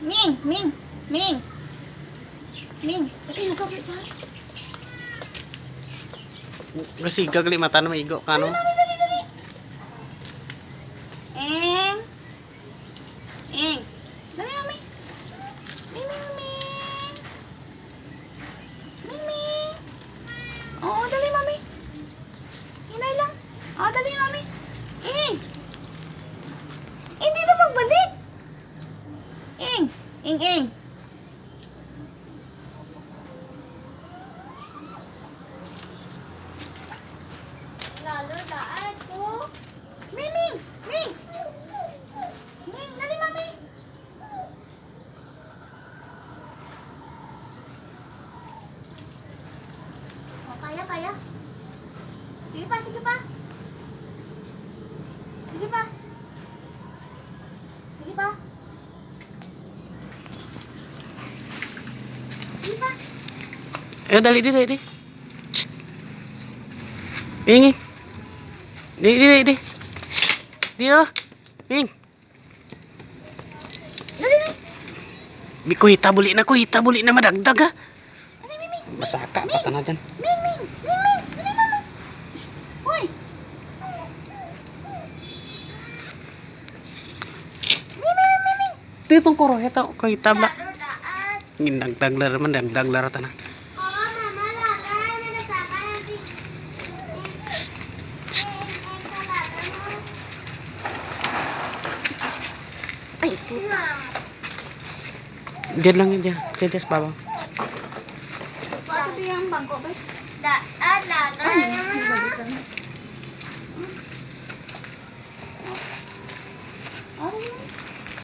Ming, Ming, Ming. Ming, ito yung kapit dyan. Kasi gagali mata na maigo ka, no? Dali, dali, dali. Eng. Eng. Dali, mami. Ming, Ming, Ming. Ming, Ming. Oo, dali, mami. Hinay lang. Oo, dali, mami. Eng. Hindi na magbalik. Eng. Eng, Eng. Lalo daan ko. Ming, Ming, Ming. Ming, dali, mami. O, kaya, kaya. Sige pa, sige pa. Sige pa. Sige pa. Sige pa. Eh, dali, di, di. Shh. Ming. Di, di, di. Di, oh. Ming. Dali, dali. Kuhita buli na madagdag, ha? Dali, Ming, Ming. Masaka pa na dyan. Ming, Ming. Ming, Ming. Dali, mami. Shh. Hoy. Ming, Ming, Ming, Ming. Dito ko ro, ito, kuhita bla. Lalo daan. Dagdag man, dagdag ta na. Oo, mama, lalo. Nagkasama natin. Ay, puta. Diyan lang yun, diyan. Diyan, sa baba. Bakit yung bangko, ba? Daan, lalo. Ay, nabalikan na. Ay,